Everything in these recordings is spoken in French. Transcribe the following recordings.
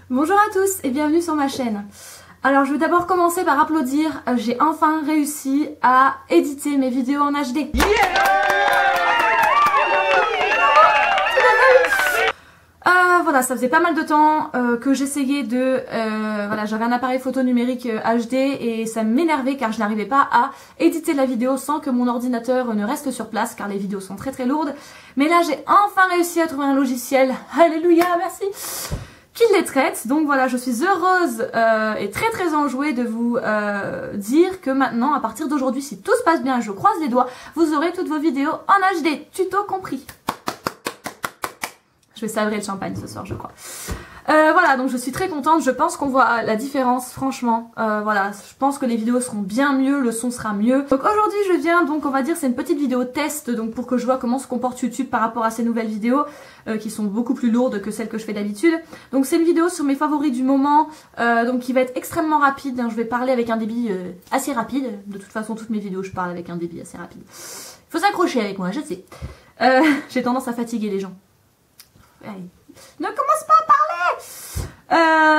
Bonjour à tous et bienvenue sur ma chaîne. Alors je vais d'abord commencer par applaudir, j'ai enfin réussi à éditer mes vidéos en HD. Voilà, ça faisait pas mal de temps que j'essayais de... voilà, j'avais un appareil photo numérique HD et ça m'énervait car je n'arrivais pas à éditer la vidéo sans que mon ordinateur ne reste sur place car les vidéos sont très lourdes. Mais là j'ai enfin réussi à trouver un logiciel, alléluia, merci, qui les traite. Donc voilà, je suis heureuse et très enjouée de vous dire que maintenant, à partir d'aujourd'hui, si tout se passe bien, je croise les doigts, vous aurez toutes vos vidéos en HD, tuto compris. Je vais savourer le champagne ce soir, je crois. Voilà, donc je suis très contente, je pense qu'on voit la différence, franchement. Voilà, je pense que les vidéos seront bien mieux, le son sera mieux. Donc aujourd'hui je viens, donc on va dire c'est une petite vidéo test, donc pour que je vois comment se comporte YouTube par rapport à ces nouvelles vidéos, qui sont beaucoup plus lourdes que celles que je fais d'habitude. Donc c'est une vidéo sur mes favoris du moment, donc qui va être extrêmement rapide, hein. Je vais parler avec un débit assez rapide. De toute façon toutes mes vidéos je parle avec un débit assez rapide. Faut s'accrocher avec moi, je sais. J'ai tendance à fatiguer les gens. Allez. Ne commence pas à parler.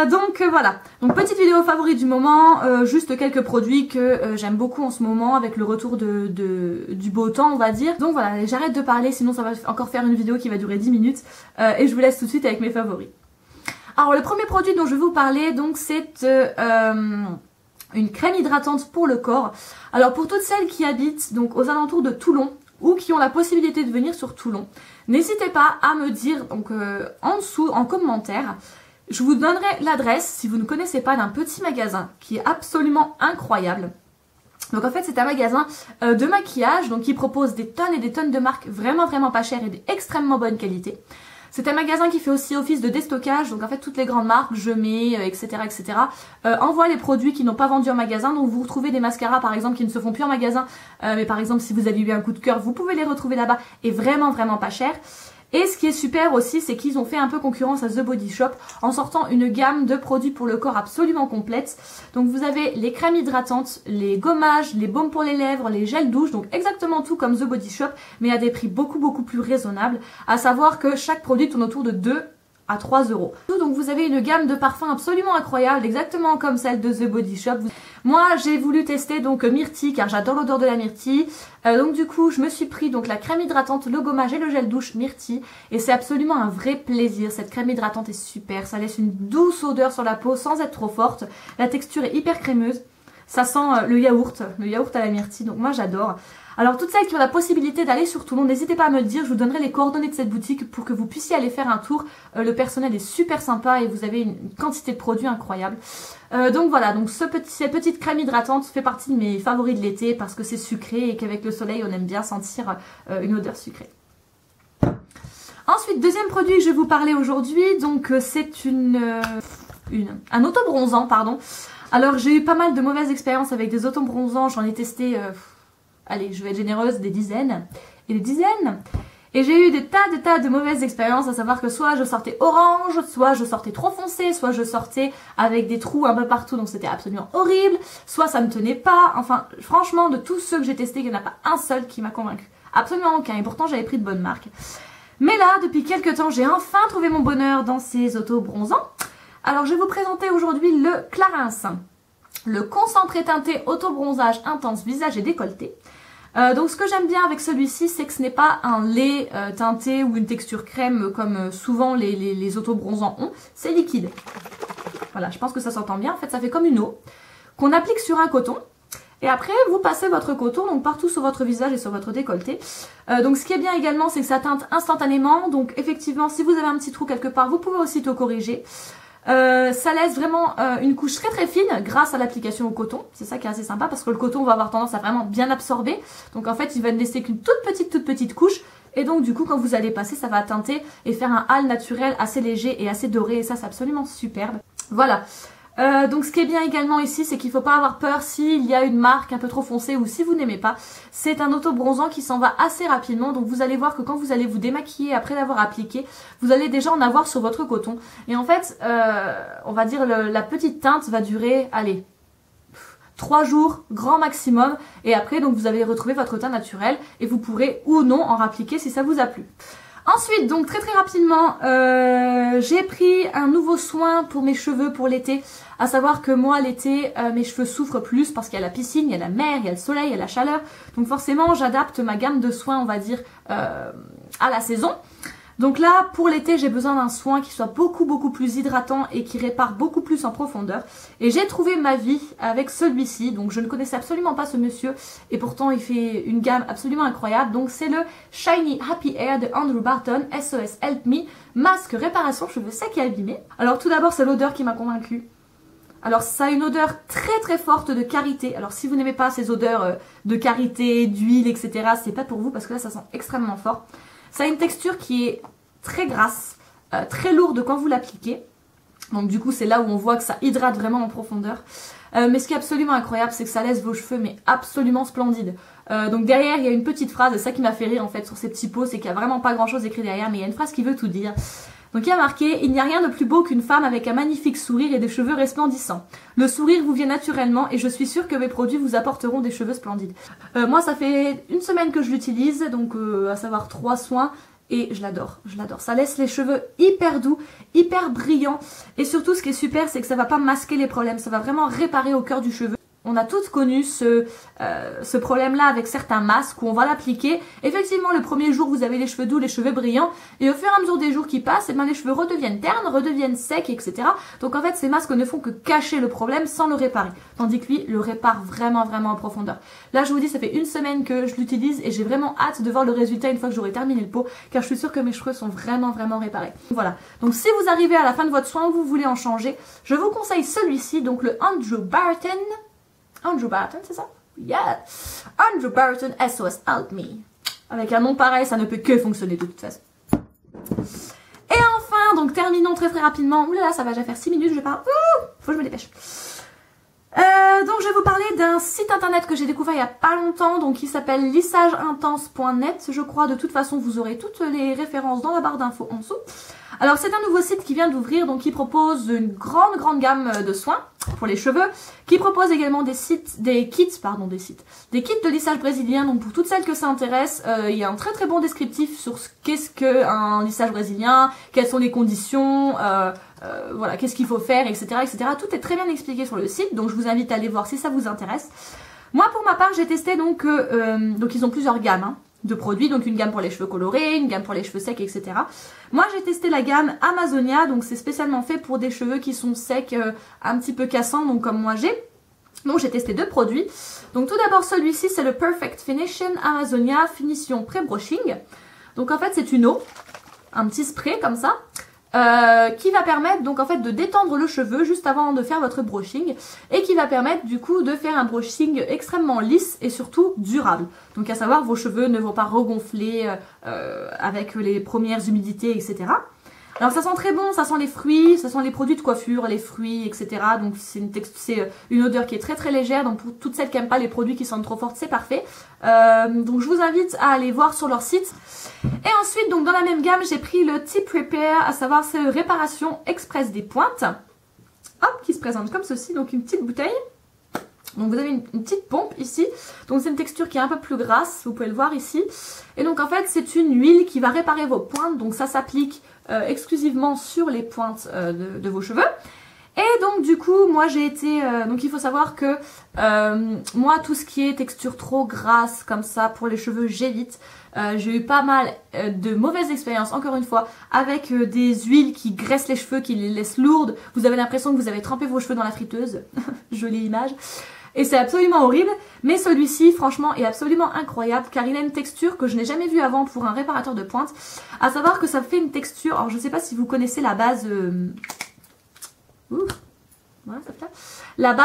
Donc voilà, donc petite vidéo favorite du moment, juste quelques produits que j'aime beaucoup en ce moment avec le retour du beau temps on va dire. Donc voilà, j'arrête de parler sinon ça va encore faire une vidéo qui va durer 10 minutes et je vous laisse tout de suite avec mes favoris. Alors le premier produit dont je vais vous parler donc c'est une crème hydratante pour le corps. Alors pour toutes celles qui habitent donc aux alentours de Toulon ou qui ont la possibilité de venir sur Toulon, n'hésitez pas à me dire donc en dessous en commentaire. Je vous donnerai l'adresse si vous ne connaissez pas d'un petit magasin qui est absolument incroyable. Donc en fait c'est un magasin de maquillage donc qui propose des tonnes et des tonnes de marques vraiment pas chères et d'extrêmement bonne qualité. C'est un magasin qui fait aussi office de déstockage, donc en fait toutes les grandes marques, Je mets, etc. envoient les produits qui n'ont pas vendu en magasin. Donc vous retrouvez des mascaras par exemple qui ne se font plus en magasin, mais par exemple si vous avez eu un coup de cœur, vous pouvez les retrouver là-bas et vraiment pas cher. Et ce qui est super aussi, c'est qu'ils ont fait un peu concurrence à The Body Shop en sortant une gamme de produits pour le corps absolument complète. Donc vous avez les crèmes hydratantes, les gommages, les baumes pour les lèvres, les gels douche, donc exactement tout comme The Body Shop, mais à des prix beaucoup plus raisonnables. À savoir que chaque produit tourne autour de 2 à 3 euros. Donc vous avez une gamme de parfums absolument incroyable, exactement comme celle de The Body Shop. Moi j'ai voulu tester donc myrtille car j'adore l'odeur de la myrtille. Donc du coup je me suis pris donc la crème hydratante, le gommage et le gel douche myrtille. Et c'est absolument un vrai plaisir. Cette crème hydratante est super, ça laisse une douce odeur sur la peau sans être trop forte. La texture est hyper crémeuse. Ça sent le yaourt à la myrtille, donc moi j'adore. Alors toutes celles qui ont la possibilité d'aller sur Toulon, n'hésitez pas à me le dire, je vous donnerai les coordonnées de cette boutique pour que vous puissiez aller faire un tour. Le personnel est super sympa et vous avez une quantité de produits incroyable. Donc voilà, donc cette petite crème hydratante fait partie de mes favoris de l'été parce que c'est sucré et qu'avec le soleil on aime bien sentir une odeur sucrée. Ensuite, deuxième produit que je vais vous parler aujourd'hui, donc c'est un auto-bronzant, pardon. Alors j'ai eu pas mal de mauvaises expériences avec des auto-bronzants, j'en ai testé, allez je vais être généreuse, des dizaines et des dizaines. Et j'ai eu des tas de mauvaises expériences, à savoir que soit je sortais orange, soit je sortais trop foncé, soit je sortais avec des trous un peu partout, donc c'était absolument horrible, soit ça ne tenait pas, enfin franchement de tous ceux que j'ai testés, il n'y en a pas un seul qui m'a convaincu. Absolument aucun, et pourtant j'avais pris de bonnes marques. Mais là, depuis quelques temps, j'ai enfin trouvé mon bonheur dans ces auto-bronzants. Alors je vais vous présenter aujourd'hui le Clarins, le concentré teinté auto-bronzage intense visage et décolleté. Donc ce que j'aime bien avec celui-ci, c'est que ce n'est pas un lait teinté ou une texture crème comme souvent les auto-bronzants ont, c'est liquide. Voilà, je pense que ça s'entend bien, en fait ça fait comme une eau qu'on applique sur un coton. Et après, vous passez votre coton donc partout sur votre visage et sur votre décolleté. Donc ce qui est bien également, c'est que ça teinte instantanément. Donc effectivement, si vous avez un petit trou quelque part, vous pouvez aussitôt corriger. Ça laisse vraiment une couche très fine grâce à l'application au coton. C'est ça qui est assez sympa parce que le coton va avoir tendance à vraiment bien absorber. Donc en fait il va ne laisser qu'une toute petite couche. Et donc du coup quand vous allez passer ça va teinter et faire un hâle naturel assez léger et assez doré. Et ça c'est absolument superbe. Voilà. Donc ce qui est bien également ici, c'est qu'il ne faut pas avoir peur s'il y a une marque un peu trop foncée ou si vous n'aimez pas. C'est un auto-bronzant qui s'en va assez rapidement, donc vous allez voir que quand vous allez vous démaquiller après l'avoir appliqué, vous allez déjà en avoir sur votre coton. Et en fait, on va dire la petite teinte va durer, allez, 3 jours grand maximum. Et après, donc vous allez retrouver votre teint naturel et vous pourrez ou non en rappliquer si ça vous a plu. Ensuite, donc très rapidement, j'ai pris un nouveau soin pour mes cheveux pour l'été. À savoir que moi, l'été, mes cheveux souffrent plus parce qu'il y a la piscine, il y a la mer, il y a le soleil, il y a la chaleur. Donc forcément, j'adapte ma gamme de soins, on va dire, à la saison. Donc là, pour l'été, j'ai besoin d'un soin qui soit beaucoup plus hydratant et qui répare beaucoup plus en profondeur. Et j'ai trouvé ma vie avec celui-ci. Donc je ne connaissais absolument pas ce monsieur et pourtant il fait une gamme absolument incroyable. Donc c'est le Shiny Happy Hair de Andrew Barton SOS Help Me masque réparation cheveux secs et abîmés. Alors tout d'abord, c'est l'odeur qui m'a convaincue. Alors ça a une odeur très forte de karité. Alors si vous n'aimez pas ces odeurs de karité, d'huile, etc., c'est pas pour vous parce que là ça sent extrêmement fort. Ça a une texture qui est très grasse, très lourde quand vous l'appliquez. Donc du coup c'est là où on voit que ça hydrate vraiment en profondeur. Mais ce qui est absolument incroyable, c'est que ça laisse vos cheveux mais absolument splendides. Donc derrière il y a une petite phrase, c'est ça qui m'a fait rire en fait sur ces petits pots, c'est qu'il n'y a vraiment pas grand chose écrit derrière, mais il y a une phrase qui veut tout dire. Donc il y a marqué: il n'y a rien de plus beau qu'une femme avec un magnifique sourire et des cheveux resplendissants. Le sourire vous vient naturellement et je suis sûre que mes produits vous apporteront des cheveux splendides. Moi ça fait une semaine que je l'utilise, donc à savoir 3 soins. Et je l'adore, je l'adore. Ça laisse les cheveux hyper doux, hyper brillants. Et surtout ce qui est super, c'est que ça va pas masquer les problèmes, ça va vraiment réparer au cœur du cheveu. On a toutes connu ce problème-là avec certains masques où on va l'appliquer. Effectivement, le premier jour, vous avez les cheveux doux, les cheveux brillants. Et au fur et à mesure des jours qui passent, les cheveux redeviennent ternes, redeviennent secs, etc. Donc en fait, ces masques ne font que cacher le problème sans le réparer. Tandis que lui, le répare vraiment en profondeur. Là, je vous dis, ça fait une semaine que je l'utilise et j'ai vraiment hâte de voir le résultat une fois que j'aurai terminé le pot. Car je suis sûre que mes cheveux sont vraiment réparés. Voilà. Donc si vous arrivez à la fin de votre soin ou vous voulez en changer, je vous conseille celui-ci, donc le Andrew Barton. Andrew Barton, c'est ça? Yeah! Andrew Barton SOS Help Me. Avec un nom pareil, ça ne peut que fonctionner de toute façon. Et enfin, donc terminons très rapidement. Oulala, ça va déjà faire 6 minutes, je parle. Faut que je me dépêche. Donc je vais vous parler d'un site internet que j'ai découvert il y a pas longtemps, donc qui s'appelle lissageintense.net. Je crois, de toute façon vous aurez toutes les références dans la barre d'infos en dessous. Alors c'est un nouveau site qui vient d'ouvrir, donc qui propose une grande gamme de soins pour les cheveux, qui propose également des kits de lissage brésilien. Donc pour toutes celles que ça intéresse, il y a un très bon descriptif sur ce qu'est-ce qu'un lissage brésilien, quelles sont les conditions, voilà, qu'est-ce qu'il faut faire, etc. Tout est très bien expliqué sur le site, donc je vous invite à aller voir si ça vous intéresse. Moi pour ma part j'ai testé donc ils ont plusieurs gammes de produits, donc une gamme pour les cheveux colorés, une gamme pour les cheveux secs, etc. Moi j'ai testé la gamme Amazonia, donc c'est spécialement fait pour des cheveux qui sont secs, un petit peu cassants, donc comme moi j'ai. Donc j'ai testé 2 produits. Donc tout d'abord celui-ci, c'est le Perfect Finishing Amazonia Finition Pré-Brushing. Donc en fait c'est une eau, un petit spray comme ça, qui va permettre donc en fait de détendre le cheveu juste avant de faire votre brushing et qui va permettre du coup de faire un brushing extrêmement lisse et surtout durable. Donc à savoir, vos cheveux ne vont pas regonfler avec les premières humidités, etc. Alors ça sent très bon, ça sent les fruits, ça sent les produits de coiffure, les fruits, etc. Donc c'est une odeur qui est très légère, donc pour toutes celles qui n'aiment pas les produits qui sentent trop fortes, c'est parfait. Donc je vous invite à aller voir sur leur site. Et ensuite, donc dans la même gamme, j'ai pris le Tip Repair, à savoir c'est réparation express des pointes. Hop, qui se présente comme ceci, donc une petite bouteille. Donc vous avez une petite pompe ici, donc c'est une texture qui est un peu plus grasse, vous pouvez le voir ici. Et donc en fait c'est une huile qui va réparer vos pointes, donc ça s'applique exclusivement sur les pointes de vos cheveux. Et donc du coup moi j'ai été, donc il faut savoir que moi tout ce qui est texture trop grasse comme ça pour les cheveux j'évite. J'ai eu pas mal de mauvaises expériences, encore une fois, avec des huiles qui graissent les cheveux, qui les laissent lourdes. Vous avez l'impression que vous avez trempé vos cheveux dans la friteuse, jolie image. Et c'est absolument horrible, mais celui-ci franchement est absolument incroyable car il a une texture que je n'ai jamais vue avant pour un réparateur de pointe. À savoir que ça fait une texture, alors je ne sais pas si vous connaissez la base... Voilà, ça fait là. La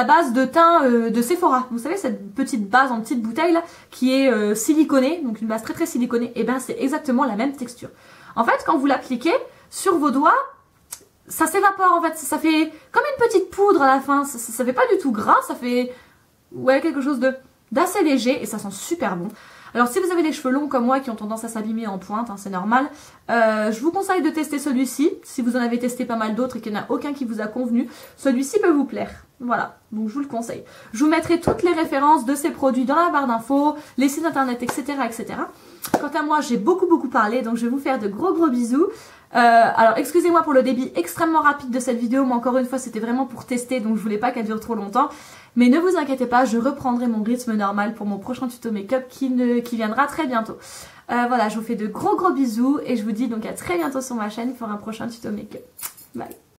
base de teint de Sephora. Vous savez cette petite base en petite bouteille là qui est siliconnée, donc une base très siliconée. Et ben c'est exactement la même texture. En fait quand vous l'appliquez sur vos doigts, ça s'évapore en fait, ça fait comme une petite poudre à la fin, ça fait pas du tout gras, ça fait quelque chose d'assez léger et ça sent super bon. Alors si vous avez les cheveux longs comme moi qui ont tendance à s'abîmer en pointe, c'est normal, je vous conseille de tester celui-ci, si vous en avez testé pas mal d'autres et qu'il n'y en a aucun qui vous a convenu, celui-ci peut vous plaire. Voilà, donc je vous le conseille. Je vous mettrai toutes les références de ces produits dans la barre d'infos, les sites internet, etc. Quant à moi, j'ai beaucoup parlé, donc je vais vous faire de gros bisous. Alors excusez-moi pour le débit extrêmement rapide de cette vidéo, mais encore une fois c'était vraiment pour tester, donc je voulais pas qu'elle dure trop longtemps. Mais ne vous inquiétez pas, je reprendrai mon rythme normal pour mon prochain tuto make-up qui viendra très bientôt. Voilà, je vous fais de gros bisous et je vous dis donc à très bientôt sur ma chaîne pour un prochain tuto make-up. Bye.